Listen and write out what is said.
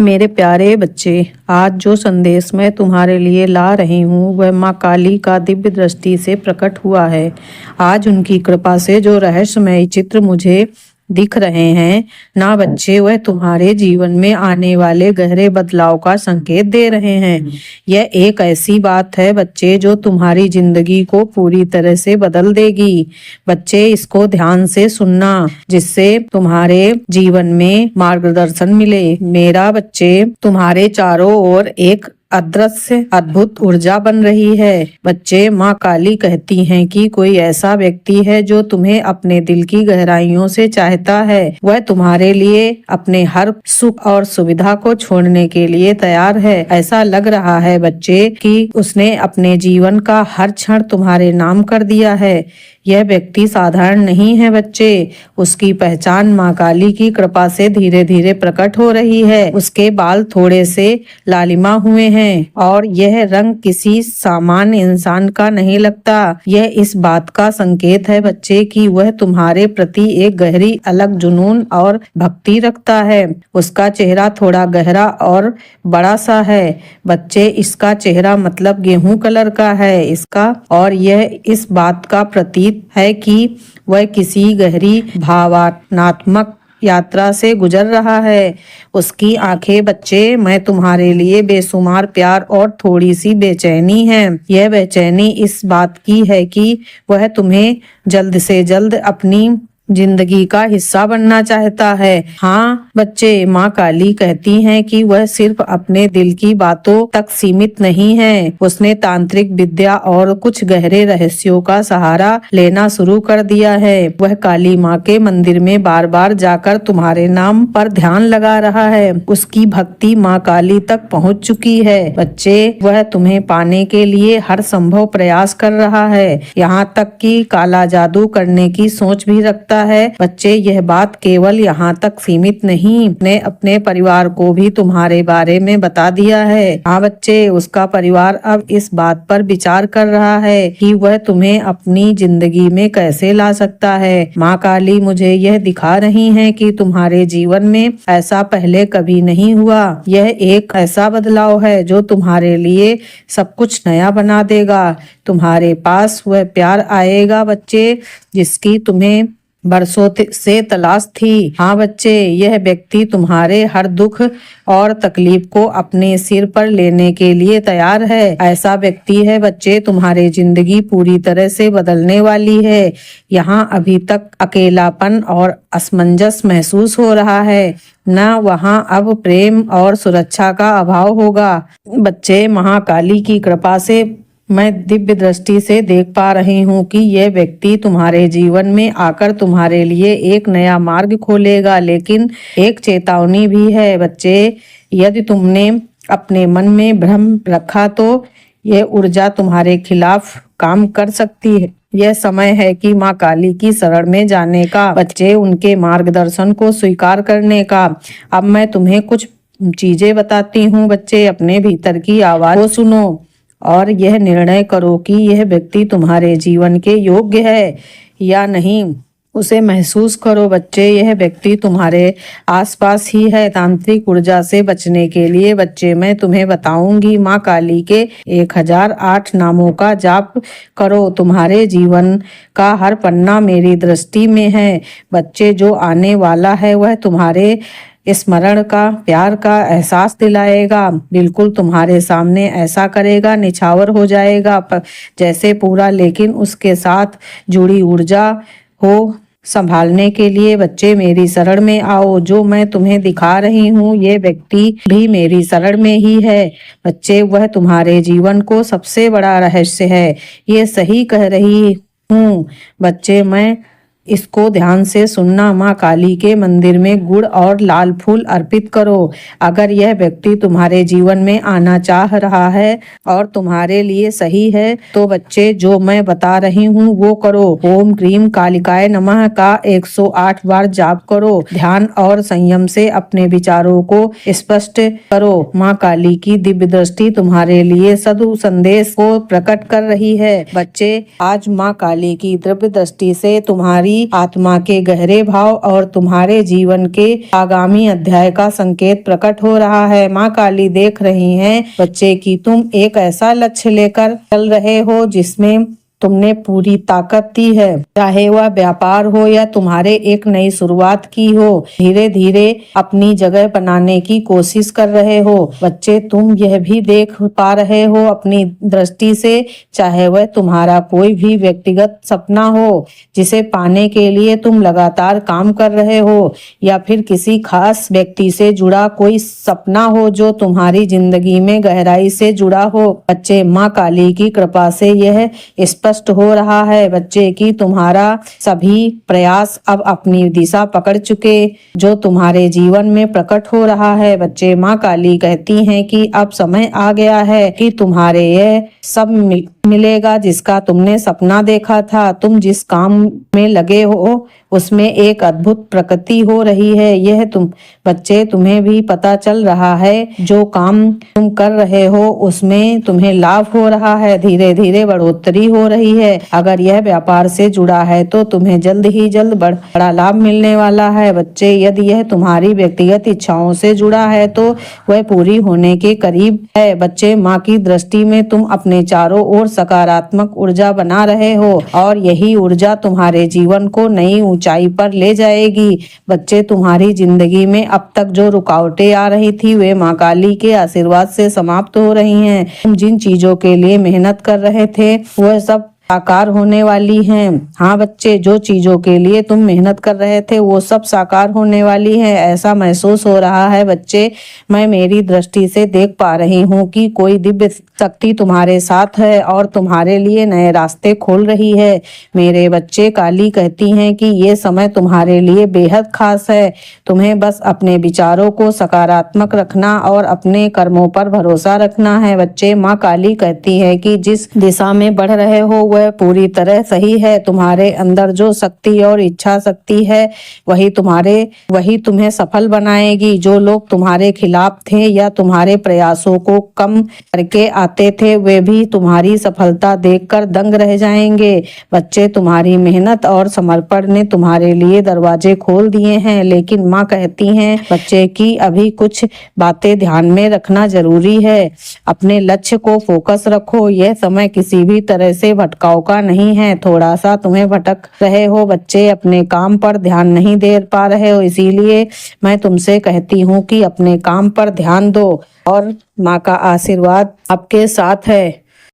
मेरे प्यारे बच्चे, आज जो संदेश मैं तुम्हारे लिए ला रही हूँ वह माँ काली का दिव्य दृष्टि से प्रकट हुआ है। आज उनकी कृपा से जो रहस्यमय चित्र मुझे दिख रहे हैं ना बच्चे, वह तुम्हारे जीवन में आने वाले गहरे बदलाव का संकेत दे रहे हैं। यह एक ऐसी बात है बच्चे जो तुम्हारी जिंदगी को पूरी तरह से बदल देगी। बच्चे, इसको ध्यान से सुनना जिससे तुम्हारे जीवन में मार्गदर्शन मिले। मेरा बच्चे, तुम्हारे चारों ओर एक अदृश्य अद्भुत ऊर्जा बन रही है। बच्चे, माँ काली कहती हैं कि कोई ऐसा व्यक्ति है जो तुम्हें अपने दिल की गहराइयों से चाहता है। वह तुम्हारे लिए अपने हर सुख और सुविधा को छोड़ने के लिए तैयार है। ऐसा लग रहा है बच्चे कि उसने अपने जीवन का हर क्षण तुम्हारे नाम कर दिया है। यह व्यक्ति साधारण नहीं है बच्चे, उसकी पहचान माँ काली की कृपा से धीरे धीरे प्रकट हो रही है। उसके बाल थोड़े से लालिमा हुए हैं और यह रंग किसी सामान्य इंसान का नहीं लगता। यह इस बात का संकेत है बच्चे कि वह तुम्हारे प्रति एक गहरी अलग जुनून और भक्ति रखता है। उसका चेहरा थोड़ा गहरा और बड़ा सा है बच्चे, इसका चेहरा मतलब गेहूं कलर का है इसका, और यह इस बात का प्रतीक है कि वह किसी गहरी भावनात्मक यात्रा से गुजर रहा है। उसकी आंखें बच्चे, मैं तुम्हारे लिए बेशुमार प्यार और थोड़ी सी बेचैनी है। यह बेचैनी इस बात की है कि वह तुम्हें जल्द से जल्द अपनी जिंदगी का हिस्सा बनना चाहता है। हाँ बच्चे, माँ काली कहती हैं कि वह सिर्फ अपने दिल की बातों तक सीमित नहीं है। उसने तांत्रिक विद्या और कुछ गहरे रहस्यों का सहारा लेना शुरू कर दिया है। वह काली माँ के मंदिर में बार बार जाकर तुम्हारे नाम पर ध्यान लगा रहा है। उसकी भक्ति माँ काली तक पहुँच चुकी है बच्चे। वह तुम्हें पाने के लिए हर संभव प्रयास कर रहा है, यहाँ तक कि काला जादू करने की सोच भी रखता है। बच्चे, यह बात केवल यहाँ तक सीमित नहीं, ने अपने परिवार को भी तुम्हारे बारे में बता दिया है। हाँ बच्चे, उसका परिवार अब इस बात पर विचार कर रहा है कि वह तुम्हें अपनी जिंदगी में कैसे ला सकता है। माँ काली मुझे यह दिखा रही है कि तुम्हारे जीवन में ऐसा पहले कभी नहीं हुआ। यह एक ऐसा बदलाव है जो तुम्हारे लिए सब कुछ नया बना देगा। तुम्हारे पास वह प्यार आएगा बच्चे जिसकी तुम्हें बरसों से तलाश थी। हाँ बच्चे, यह व्यक्ति तुम्हारे हर दुख और तकलीफ को अपने सिर पर लेने के लिए तैयार है। ऐसा व्यक्ति है बच्चे, तुम्हारी जिंदगी पूरी तरह से बदलने वाली है। यहाँ अभी तक अकेलापन और असमंजस महसूस हो रहा है, न वहाँ अब प्रेम और सुरक्षा का अभाव होगा। बच्चे, महाकाली की कृपा से मैं दिव्य दृष्टि से देख पा रही हूँ कि यह व्यक्ति तुम्हारे जीवन में आकर तुम्हारे लिए एक नया मार्ग खोलेगा, लेकिन एक चेतावनी भी है बच्चे। यदि तुमने अपने मन में भ्रम रखा तो यह ऊर्जा तुम्हारे खिलाफ काम कर सकती है। यह समय है कि माँ काली की शरण में जाने का बच्चे, उनके मार्गदर्शन को स्वीकार करने का। अब मैं तुम्हें कुछ चीजें बताती हूँ बच्चे, अपने भीतर की आवाज को सुनो और यह निर्णय करो कि यह व्यक्ति तुम्हारे जीवन के योग्य है या नहीं। उसे महसूस करो बच्चे, यह व्यक्ति तुम्हारे आसपास ही है। तांत्रिक ऊर्जा से बचने के लिए बच्चे, मैं तुम्हें बताऊंगी माँ काली के 1008 नामों का जाप करो। तुम्हारे जीवन का हर पन्ना मेरी दृष्टि में है बच्चे। जो आने वाला है वह तुम्हारे स्मरण का, प्यार का एहसास दिलाएगा। बिल्कुल तुम्हारे सामने ऐसा करेगा, निछावर हो जाएगा जैसे पूरा, लेकिन उसके साथ जुड़ी ऊर्जा हो। संभालने के लिए बच्चे मेरी शरण में आओ। जो मैं तुम्हें दिखा रही हूँ ये व्यक्ति भी मेरी शरण में ही है बच्चे। वह तुम्हारे जीवन को सबसे बड़ा रहस्य है। ये सही कह रही हूँ बच्चे, मैं इसको ध्यान से सुनना। माँ काली के मंदिर में गुड़ और लाल फूल अर्पित करो। अगर यह व्यक्ति तुम्हारे जीवन में आना चाह रहा है और तुम्हारे लिए सही है तो बच्चे जो मैं बता रही हूँ वो करो। ओम क्रीम कालिकाय नमः का 108 बार जाप करो। ध्यान और संयम से अपने विचारों को स्पष्ट करो। माँ काली की दिव्य दृष्टि तुम्हारे लिए सदु संदेश को प्रकट कर रही है बच्चे। आज माँ काली की दिव्य दृष्टि से तुम्हारी तुम्हारी आत्मा के गहरे भाव और तुम्हारे जीवन के आगामी अध्याय का संकेत प्रकट हो रहा है। माँ काली देख रही हैं बच्चे कि तुम एक ऐसा लक्ष्य लेकर चल रहे हो जिसमें तुमने पूरी ताकत दी है, चाहे वह व्यापार हो या तुम्हारे एक नई शुरुआत की हो। धीरे धीरे अपनी जगह बनाने की कोशिश कर रहे हो। बच्चे तुम यह भी देख पा रहे हो अपनी दृष्टि से, चाहे वह तुम्हारा कोई भी व्यक्तिगत सपना हो जिसे पाने के लिए तुम लगातार काम कर रहे हो, या फिर किसी खास व्यक्ति से जुड़ा कोई सपना हो जो तुम्हारी जिंदगी में गहराई से जुड़ा हो। बच्चे माँ काली की कृपा से यह स्पष्ट हो रहा है बच्चे कि तुम्हारा सभी प्रयास अब अपनी दिशा पकड़ चुके, जो तुम्हारे जीवन में प्रकट हो रहा है। बच्चे माँ काली कहती हैं कि अब समय आ गया है कि तुम्हारे यह सब मिलेगा जिसका तुमने सपना देखा था। तुम जिस काम में लगे हो उसमें एक अद्भुत प्रगति हो रही है। यह बच्चे तुम्हें भी पता चल रहा है जो काम तुम कर रहे हो उसमें तुम्हें लाभ हो रहा है, धीरे धीरे बढ़ोतरी हो रही है। अगर यह व्यापार से जुड़ा है तो तुम्हें जल्द ही जल्द बड़ा लाभ मिलने वाला है। बच्चे यदि यह तुम्हारी व्यक्तिगत इच्छाओं से जुड़ा है तो वह पूरी होने के करीब है। बच्चे माँ की दृष्टि में तुम अपने चारों ओर सकारात्मक ऊर्जा बना रहे हो और यही ऊर्जा तुम्हारे जीवन को नई ऊंचाई पर ले जाएगी। बच्चे तुम्हारी जिंदगी में अब तक जो रुकावटें आ रही थी वे माँ काली के आशीर्वाद से समाप्त हो रही हैं। तुम जिन चीजों के लिए मेहनत कर रहे थे वह सब साकार होने वाली हैं। हाँ बच्चे, जो चीजों के लिए तुम मेहनत कर रहे थे वो सब साकार होने वाली है। ऐसा महसूस हो रहा है बच्चे, मैं मेरी दृष्टि से देख पा रही हूँ कि कोई दिव्य शक्ति तुम्हारे साथ है और तुम्हारे लिए नए रास्ते खोल रही है। मेरे बच्चे, काली कहती हैं कि ये समय तुम्हारे लिए बेहद खास है। तुम्हें बस अपने विचारों को सकारात्मक रखना और अपने कर्मों पर भरोसा रखना है। बच्चे, माँ काली कहती है कि जिस दिशा में बढ़ रहे हो वह पूरी तरह सही है। तुम्हारे अंदर जो शक्ति और इच्छा शक्ति है वही तुम्हें सफल बनाएगी। जो लोग तुम्हारे खिलाफ थे या तुम्हारे प्रयासों को कम करके आते थे वे भी तुम्हारी सफलता देखकर दंग रह जाएंगे। बच्चे, तुम्हारी मेहनत और समर्पण ने तुम्हारे लिए दरवाजे खोल दिए हैं, लेकिन माँ कहती हैं बच्चे कि अभी कुछ बातें ध्यान में रखना जरूरी है। अपने लक्ष्य को फोकस रखो। यह समय किसी भी तरह से भटकाव का नहीं है। थोड़ा सा तुम्हें भटक रहे हो बच्चे, अपने काम पर ध्यान नहीं दे पा रहे हो, इसीलिए मैं तुमसे कहती हूँ कि अपने काम पर ध्यान दो और माँ का आशीर्वाद आपके साथ है।